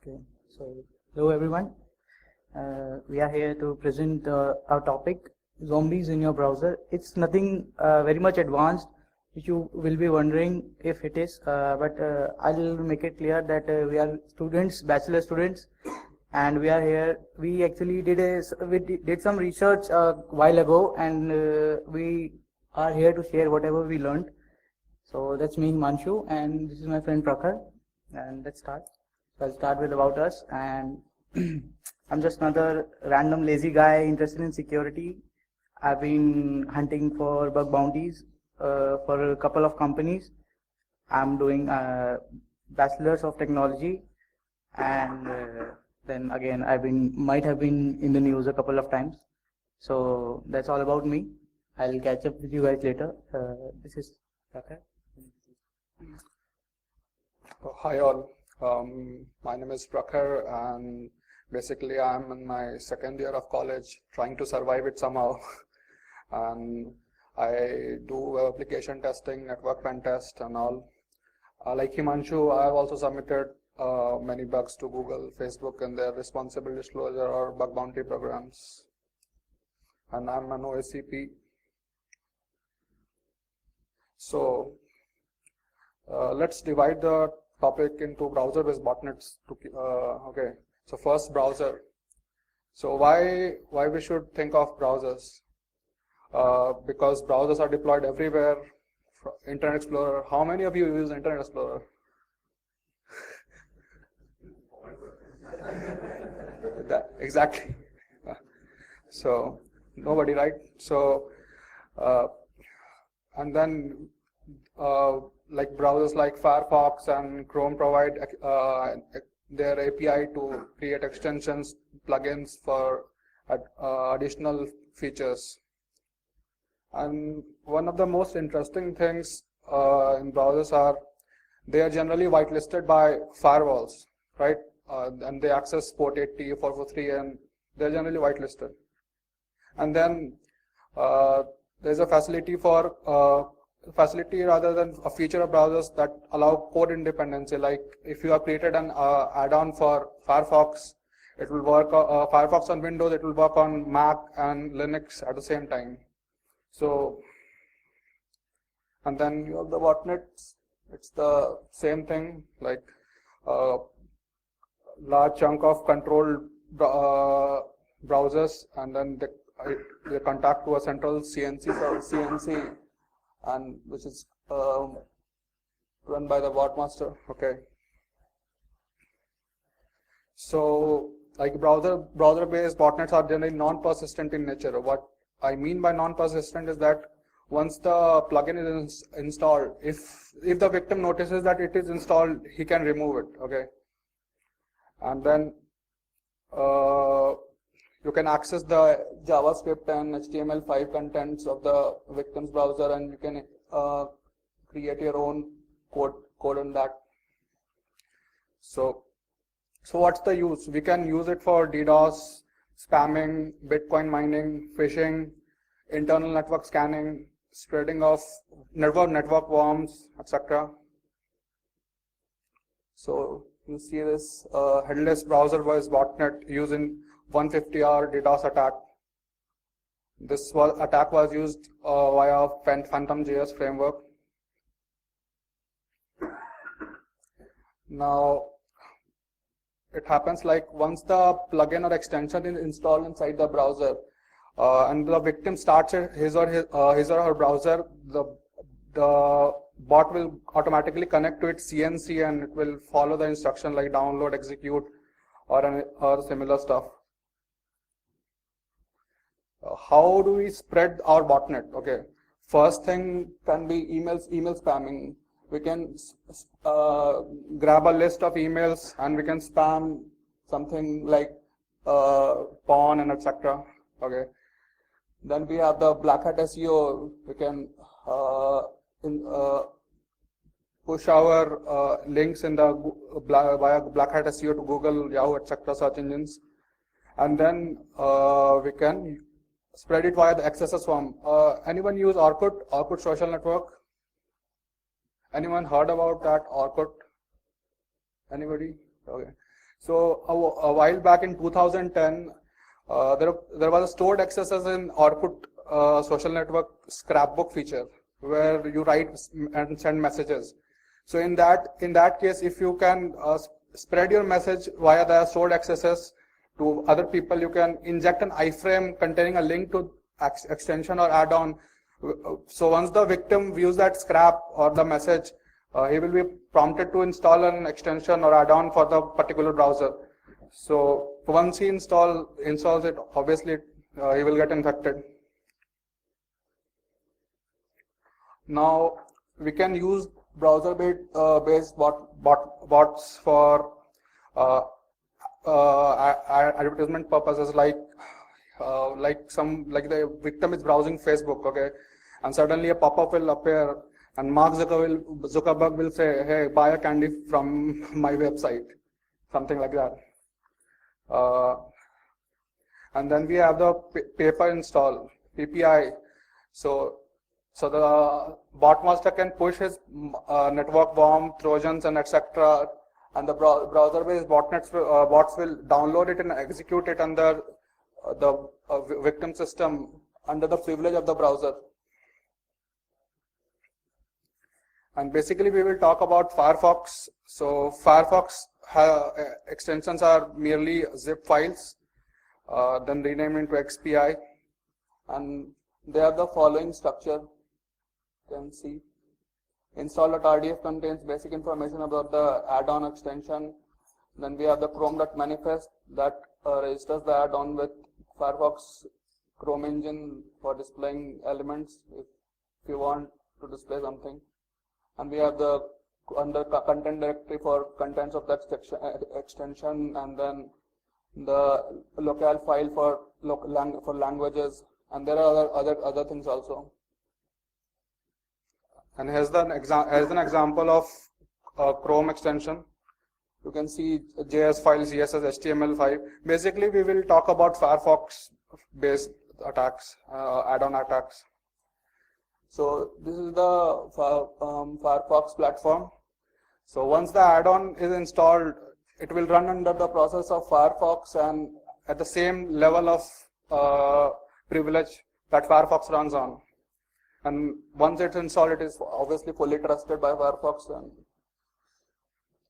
Okay, so hello everyone. We are here to present our topic, zombies in your browser. It's nothing very much advanced, which you will be wondering if it is, but I'll make it clear that we are students, bachelor students, and we are here. We actually did some research a while ago, and we are here to share whatever we learned. So that's me, Manshu, and this is my friend Prakhar, and let's start. So I'll start with about us, and I'm just another random lazy guy interested in security. I've been hunting for bug bounties for a couple of companies. I'm doing bachelor's of technology, and then again might have been in the news a couple of times. So that's all about me. I'll catch up with you guys later. This is Prakhar. Hi all, my name is Prakhar and basically I'm in my second year of college trying to survive it somehow and I do application testing, network pen test and all. Like Himanshu, I have also submitted many bugs to Google, Facebook in their responsible disclosure or bug bounty programs, and I'm an OSCP. So let's divide the topic into browser-based botnets. Okay, so first browser. So why we should think of browsers? Because browsers are deployed everywhere. Internet Explorer. How many of you use Internet Explorer? Exactly. So nobody, right? So and then like browsers like Firefox and Chrome provide their API to create extensions, plugins for additional features. And one of the most interesting things in browsers are they are generally whitelisted by firewalls, right? And they access port 80, 443, and they're generally whitelisted. And then there's a facility rather than a feature of browsers that allow code independency. Like if you have created an add-on for Firefox, it will work Firefox on Windows, it will work on Mac and Linux at the same time. So, and then you have the botnets. It's the same thing, like a large chunk of controlled browsers, and then they contact to a central CNC, and which is run by the botmaster. Okay. So, like browser-based botnets are generally non-persistent in nature. What I mean by non-persistent is that once the plugin is installed, if the victim notices that it is installed, he can remove it. Okay. And then you can access the JavaScript and HTML5 contents of the victim's browser, and you can create your own code in that. So what's the use? We can use it for DDoS, spamming, Bitcoin mining, phishing, internal network scanning, spreading of network worms, etc. So you see this headless browser-based botnet using 150R DDoS attack. This attack was used via PhantomJS framework. Now, it happens like once the plugin or extension is installed inside the browser, and the victim starts his or her browser, the bot will automatically connect to its CNC and it will follow the instruction like download, execute, or similar stuff. How do we spread our botnet? Okay, first thing can be email spamming. We can grab a list of emails and we can spam something like porn and etc. Okay. Then we have the Black Hat SEO. We can push our links in the via Black Hat SEO to Google, Yahoo, etc. search engines, and then we can spread it via the XSS form. Anyone use Orkut social network? Anyone heard about that Orkut? Anybody? Okay. So a while back in 2010, there was a stored accesses in Orkut social network scrapbook feature where you write and send messages. So in that case, if you can spread your message via the stored accesses to other people, you can inject an iframe containing a link to extension or add-on. So once the victim views that scrap or the message, he will be prompted to install an extension or add-on for the particular browser. So once he installs it, obviously he will get infected. Now we can use browser-based bots for advertisement purposes, like the victim is browsing Facebook, okay, and suddenly a pop-up will appear, and Mark Zuckerberg will say, "Hey, buy a candy from my website," something like that. And then we have the paper install (PPI). So the bot master can push his network bomb, trojans, and etc. And the browser-based bots will download it and execute it under the victim system under the privilege of the browser. And basically, we will talk about Firefox. So Firefox extensions are merely zip files, then renamed into XPI, and they have the following structure. You can see install.rdf contains basic information about the add-on extension. Then we have the chrome.manifest that registers the add-on with Firefox Chrome engine for displaying elements if you want to display something. And we have the under content directory for contents of that extension, and then the locale file for languages, and there are other things also. And here's an example of Chrome extension. You can see JS files, CSS, HTML5. Basically, we will talk about Firefox-based attacks, add-on attacks. So this is the Firefox platform. So once the add-on is installed, it will run under the process of Firefox and at the same level of privilege that Firefox runs on. And once it's installed, it is obviously fully trusted by Firefox,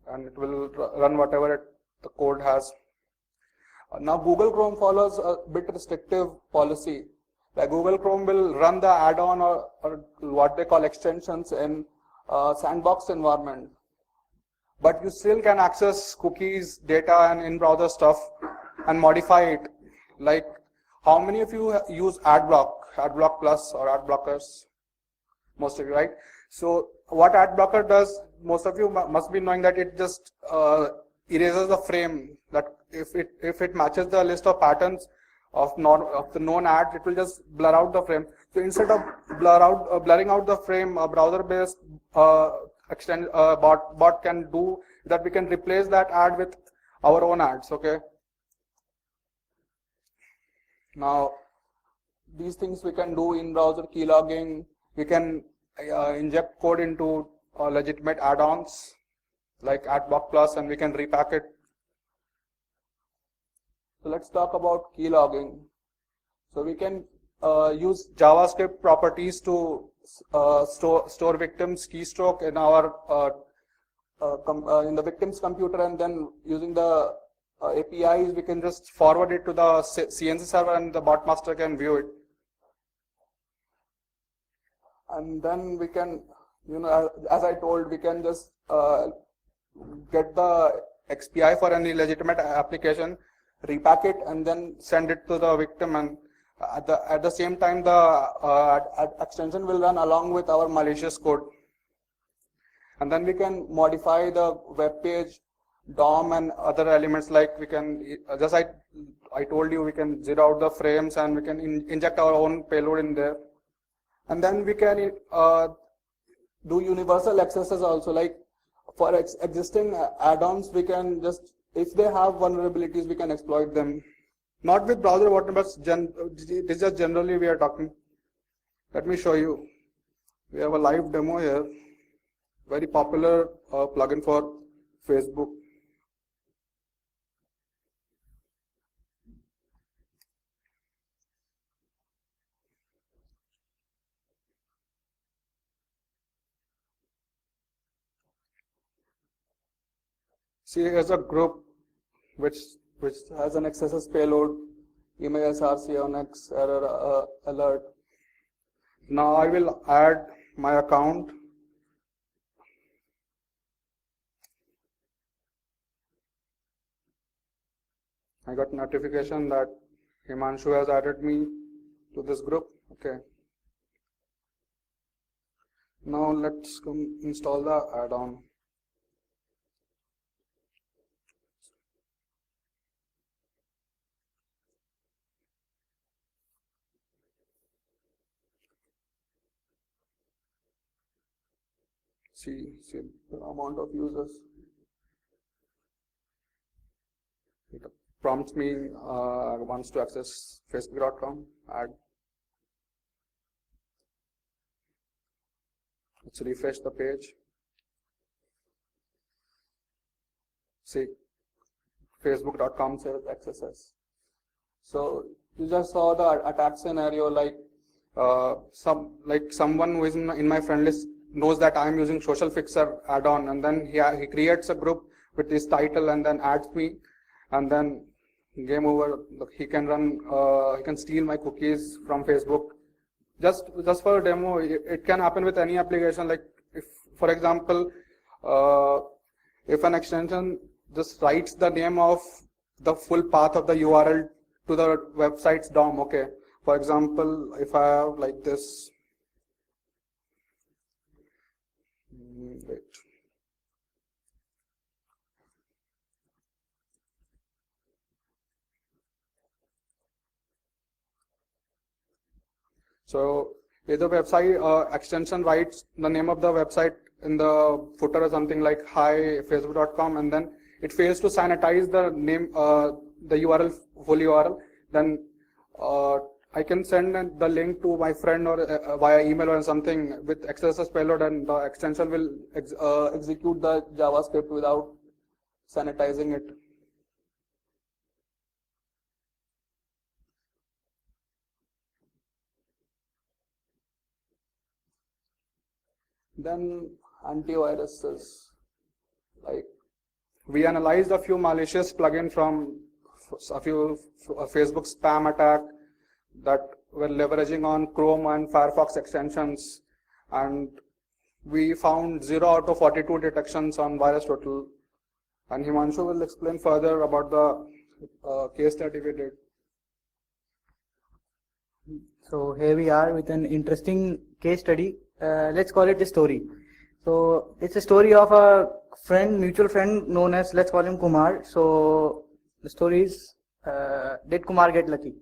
and it will run whatever the code has. Now Google Chrome follows a bit restrictive policy. Like Google Chrome will run the add-on or what they call extensions in sandbox environment. But you still can access cookies, data, and in-browser stuff and modify it. Like, how many of you use AdBlock Plus or ad blockers? Most of you, right? So what ad blocker does, most of you must be knowing that it just erases the frame. That if it matches the list of patterns of the known ads, it will just blur out the frame. So instead of blurring out the frame, a browser-based bot can do that. We can replace that ad with our own ads. Okay. Now, these things we can do in browser keylogging. We can inject code into legitimate add-ons like AdBlock Plus, and we can repack it. So let's talk about keylogging. So we can use JavaScript properties to store victims' keystroke in our in the victim's computer, and then using the APIs, we can just forward it to the CNC server, and the bot master can view it. And then we can, as I told, we can just get the XPI for any legitimate application, repack it, and then send it to the victim. And at the same time, the extension will run along with our malicious code. And then we can modify the web page, DOM, and other elements. Like we can, just I told you, we can zero out the frames, and we can inject our own payload in there. And then we can do universal accesses also. Like for existing add-ons, we can just, if they have vulnerabilities, we can exploit them. Not with browser botnet, but it is just generally we are talking. Let me show you. We have a live demo here. Very popular plugin for Facebook. See, here's a group which has an XSS payload, email SRC on X error alert. Now I will add my account. I got notification that Himanshu has added me to this group. Okay. Now let's install the add-on. See the amount of users. It prompts me wants to access facebook.com. Add. Let's refresh the page. See, facebook.com says XSS. So you just saw the attack scenario, like someone who is in my friend list knows that I am using Social Fixer add-on, and then he creates a group with this title and then adds me, and then game over. He can run, he can steal my cookies from Facebook. Just for a demo, it can happen with any application. Like if, for example, if an extension just writes the name of the full path of the URL to the website's DOM. Okay. For example, if I have like this, wait. So if the website extension writes the name of the website in the footer or something like hi facebook.com, and then it fails to sanitize the name, the URL, full URL, then I can send the link to my friend or via email or something with XSS payload, and the extension will execute the JavaScript without sanitizing it. Then antiviruses, like we analyzed a few malicious plugins from a few Facebook spam attack that were leveraging on Chrome and Firefox extensions, and we found 0 out of 42 detections on VirusTotal. And Himanshu will explain further about the case study we did. So here we are with an interesting case study. Let's call it a story. So it's a story of a mutual friend known as, let's call him Kumar. So the story is, did Kumar get lucky?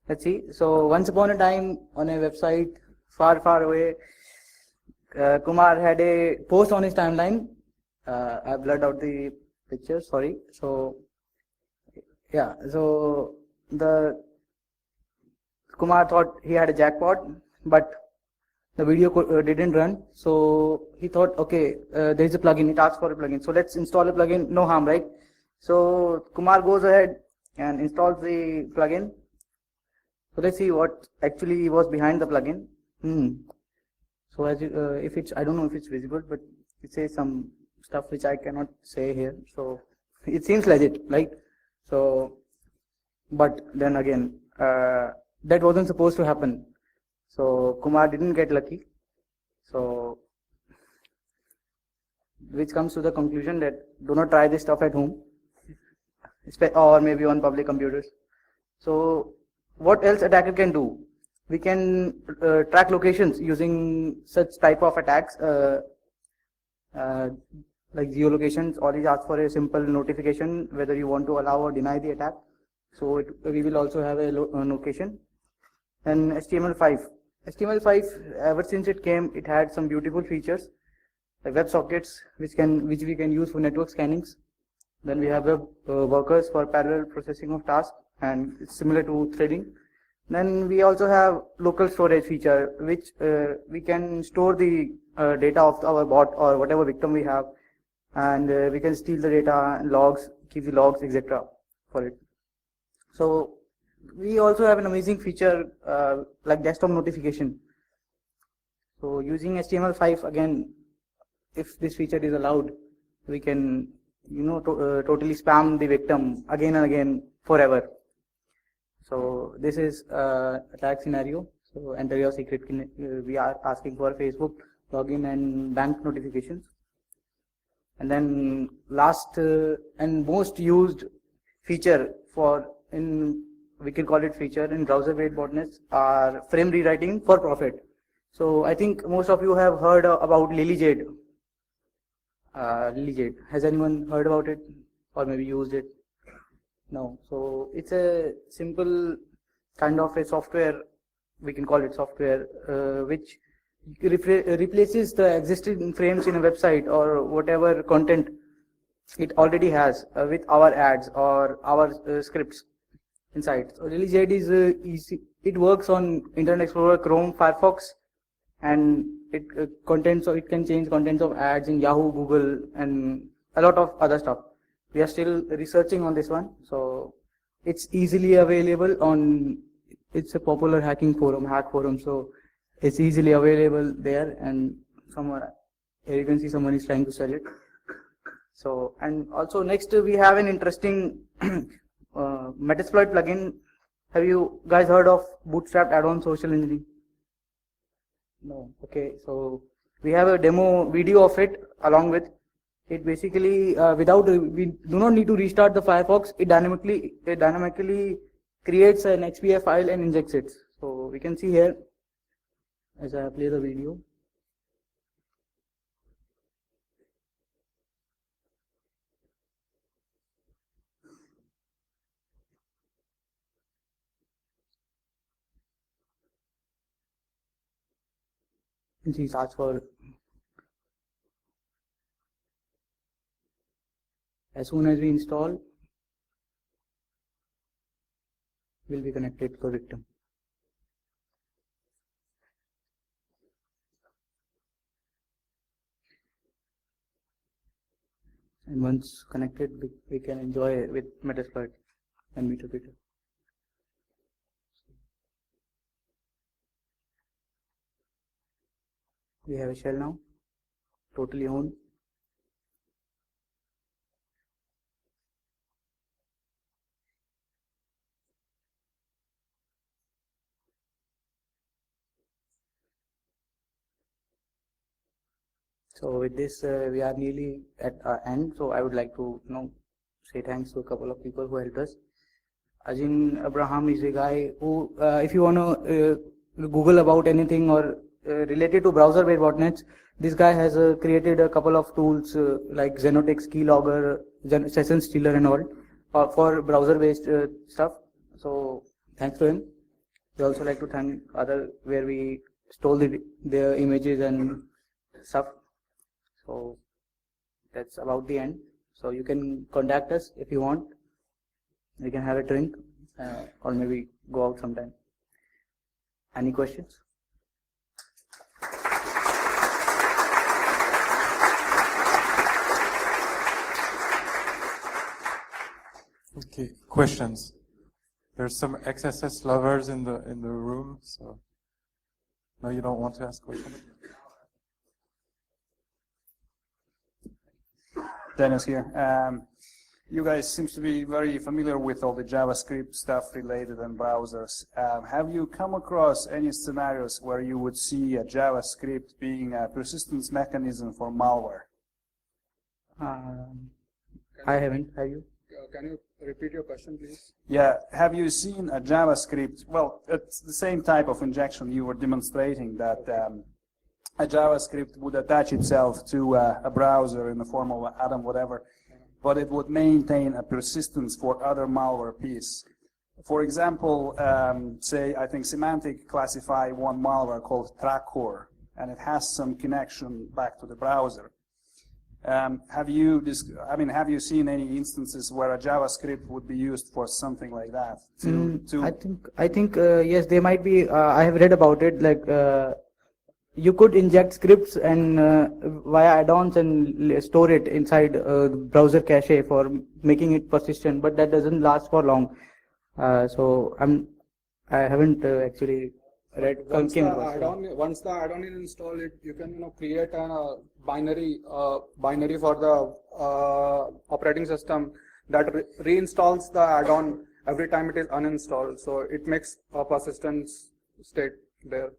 Let's see. So once upon a time on a website far, far away, Kumar had a post on his timeline. I blurred out the picture, sorry. So yeah, so the Kumar thought he had a jackpot, but the video didn't run. So he thought, okay, there is a plugin. It asks for a plugin. So let's install a plugin. No harm, right? So Kumar goes ahead and installs the plugin. So let's see what actually was behind the plugin. So as you, if it's, I don't know if it's visible, but it says some stuff which I cannot say here. So it seems legit, right? So, but then again, that wasn't supposed to happen. So Kumar didn't get lucky. So, which comes to the conclusion that do not try this stuff at home, or maybe on public computers. So what else attacker can do? We can track locations using such type of attacks, like geolocations. Always ask for a simple notification whether you want to allow or deny the attack. So we will also have a location. And HTML5. HTML5, ever since it came, it had some beautiful features, like WebSockets, which we can use for network scannings. Then we have web workers for parallel processing of tasks, and it's similar to threading. Then we also have local storage feature, which we can store the data of our bot or whatever victim we have, and we can steal the data, logs, keep the logs, etc. for it. So we also have an amazing feature like desktop notification. So using HTML5, again, if this feature is allowed, we can totally spam the victim again and again forever. So this is attack scenario. So enter your secret. We are asking for Facebook login and bank notifications. And then last and most used feature we can call it feature in browser-based botnets are frame rewriting for profit. So I think most of you have heard about LilyJade. LilyJade. Has anyone heard about it or maybe used it? No. So it's a simple kind of a software. We can call it software which replaces the existing frames in a website or whatever content it already has with our ads or our scripts inside. So LilyJade is easy. It works on Internet Explorer, Chrome, Firefox, and it can change contents of ads in Yahoo, Google, and a lot of other stuff. We are still researching on this one, so it's easily available on. It's a popular hacking forum, hack forum, so it's easily available there. And somewhere here you can see someone is trying to sell it. So, and also next we have an interesting Metasploit plugin. Have you guys heard of Bootstrap add-on social engineering? No. Okay. So we have a demo video of it along with it. Basically, we do not need to restart the Firefox. It dynamically creates an XPF file and injects it. So we can see here as I play the video. You can see search for. As soon as we install, we'll be connected to the victim. And once connected, we can enjoy with Metasploit and MetaPeter. We have a shell now, totally owned. So with this, we are nearly at our end. So I would like to say thanks to a couple of people who helped us. Ajin Abraham is a guy who, if you want to Google about anything or related to browser-based botnets, this guy has created a couple of tools like Xenotix, Keylogger, Session Stealer, and all for browser-based stuff. So thanks to him. We also like to thank other where we stole their images and stuff. So that's about the end. So you can contact us if you want. We can have a drink or maybe go out sometime. Any questions? Okay, questions. There's some XSS lovers in the room, so no, you don't want to ask questions. Dennis here. You guys seem to be very familiar with all the JavaScript stuff related in browsers. Have you come across any scenarios where you would see a JavaScript being a persistence mechanism for malware? I haven't. Have you? Can you repeat your question, please? Yeah, have you seen a JavaScript? Well, it's the same type of injection you were demonstrating, that a JavaScript would attach itself to a browser in the form of Atom, whatever, but it would maintain a persistence for other malware piece. For example, say, I think Symantec classify one malware called Trackcore, and it has some connection back to the browser. Have you seen any instances where a JavaScript would be used for something like that? I think yes, they might be. I have read about it. Like you could inject scripts and via add-ons and store it inside browser cache for making it persistent, but that doesn't last for long. So I haven't actually Once came the across. once the add-on is installed, you can create a binary for the operating system that reinstalls the add-on every time it is uninstalled. So it makes a persistence state there.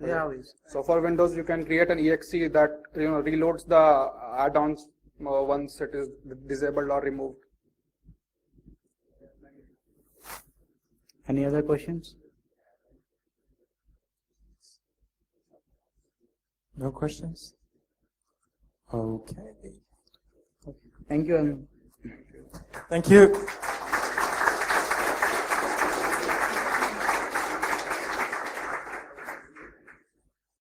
Yeah, always. So for Windows, you can create an exe that reloads the add-ons once it is disabled or removed. Any other questions? No questions? Okay. Thank you. Thank you.